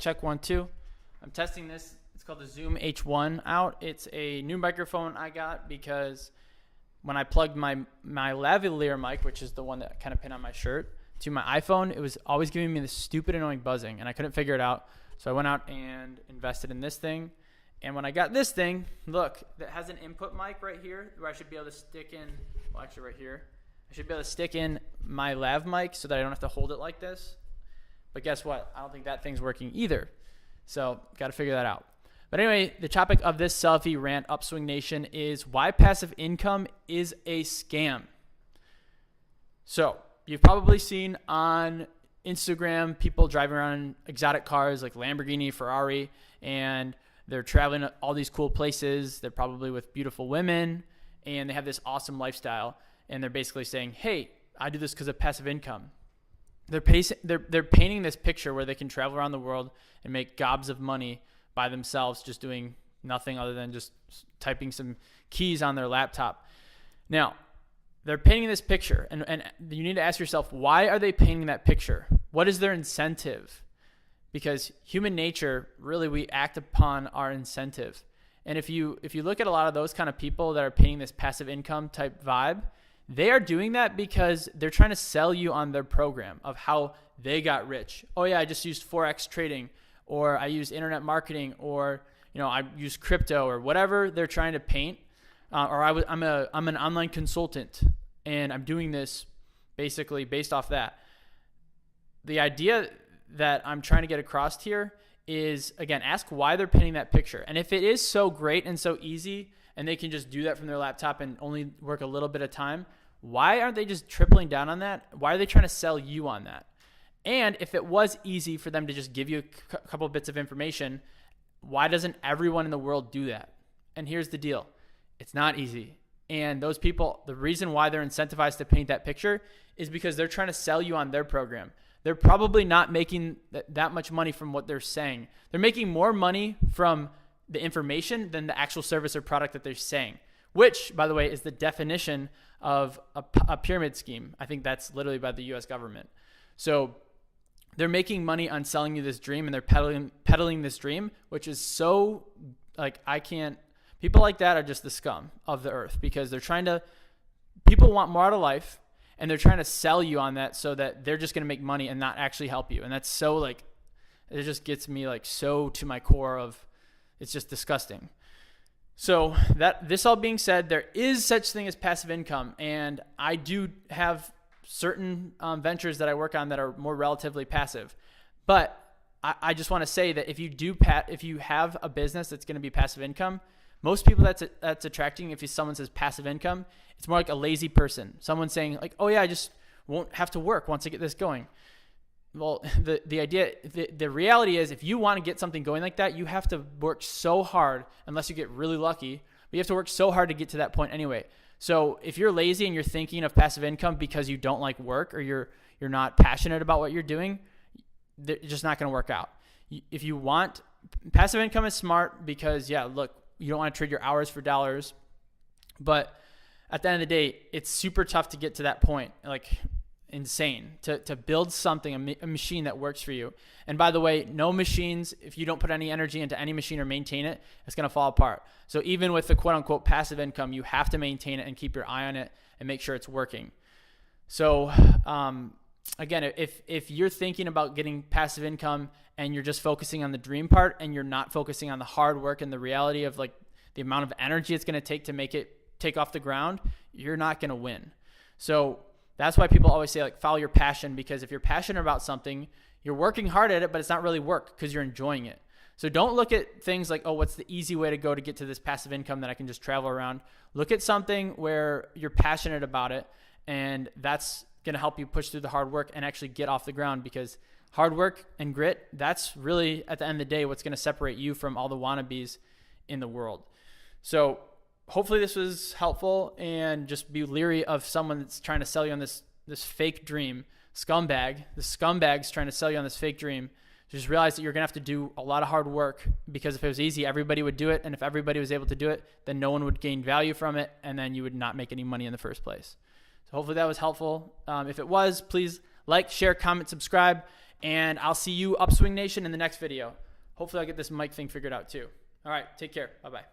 check 1, 2. I'm testing this. It's called the Zoom H1 out. It's a new microphone I got because when I plugged my lavalier mic, which is the one that kind of pinned on my shirt, to my iPhone, it was always giving me this stupid annoying buzzing, and I couldn't figure it out. So I went out and invested in this thing. And when I got this thing, look, that has an input mic right here where I should be able to stick in, well, actually right here. I should be able to stick in my lav mic so that I don't have to hold it like this. But guess what? I don't think that thing's working either. So got to figure that out. But anyway, the topic of this selfie rant, Upswing Nation, is why passive income is a scam. So you've probably seen on Instagram people driving around exotic cars like Lamborghini, Ferrari, and they're traveling to all these cool places. They're probably with beautiful women, and they have this awesome lifestyle. And they're basically saying, hey, I do this because of passive income. They're painting this picture where they can travel around the world and make gobs of money by themselves, just doing nothing other than just typing some keys on their laptop. Now, they're painting this picture, and you need to ask yourself, why are they painting that picture? What is their incentive? Because human nature, really, we act upon our incentive. And if you look at a lot of those kind of people that are painting this passive income type vibe, they are doing that because they're trying to sell you on their program of how they got rich. Oh yeah, I just used Forex trading, or I used internet marketing, or I use crypto, or whatever they're trying to paint. Or I'm an online consultant, and I'm doing this basically based off that. The idea that I'm trying to get across here is, again, ask why they're painting that picture. And if it is so great and so easy, and they can just do that from their laptop and only work a little bit of time, why aren't they just tripling down on that? Why are they trying to sell you on that? And if it was easy for them to just give you a couple bits of information, why doesn't everyone in the world do that? And here's the deal. It's not easy. And those people, the reason why they're incentivized to paint that picture is because they're trying to sell you on their program. They're probably not making that much money from what they're saying. They're making more money from the information than the actual service or product that they're saying, which, by the way, is the definition of a pyramid scheme. I think that's literally by the U.S. government. So they're making money on selling you this dream, and they're peddling this dream, which is so, people like that are just the scum of the earth, because people want more out of life, and they're trying to sell you on that so that they're just going to make money and not actually help you. And that's so it just gets me so to my core of, it's just disgusting. So this all being said, there is such thing as passive income, and I do have certain ventures that I work on that are more relatively passive. But I just want to say that if you have a business that's going to be passive income, most people that's attracting, if someone says passive income, it's more like a lazy person. Someone saying oh yeah, I just won't have to work once I get this going. Well, the reality is, if you want to get something going like that, you have to work so hard, unless you get really lucky, but you have to work so hard to get to that point anyway. So if you're lazy and you're thinking of passive income because you don't like work, or you're not passionate about what you're doing, it's just not going to work out. If you want, passive income is smart because, yeah, look, you don't want to trade your hours for dollars, but at the end of the day, it's super tough to get to that point, insane, to build something, a machine that works for you. And by the way, no machines, if you don't put any energy into any machine or maintain it, it's going to fall apart. So even with the quote unquote passive income, you have to maintain it and keep your eye on it and make sure it's working. So again, if you're thinking about getting passive income and you're just focusing on the dream part, and you're not focusing on the hard work and the reality of the amount of energy it's going to take to make it take off the ground, you're not going to win. So that's why people always say follow your passion, because if you're passionate about something, you're working hard at it, but it's not really work because you're enjoying it. So don't look at things like, oh, what's the easy way to go to get to this passive income that I can just travel around? Look at something where you're passionate about it, and that's going to help you push through the hard work and actually get off the ground, because hard work and grit, that's really, at the end of the day, what's going to separate you from all the wannabes in the world. So hopefully this was helpful, and just be leery of someone that's trying to sell you on this fake dream. The scumbag's trying to sell you on this fake dream. Just realize that you're going to have to do a lot of hard work, because if it was easy, everybody would do it. And if everybody was able to do it, then no one would gain value from it, and then you would not make any money in the first place. So hopefully that was helpful. If it was, please like, share, comment, subscribe. And I'll see you, Upswing Nation, in the next video. Hopefully I'll get this mic thing figured out too. All right, take care. Bye-bye.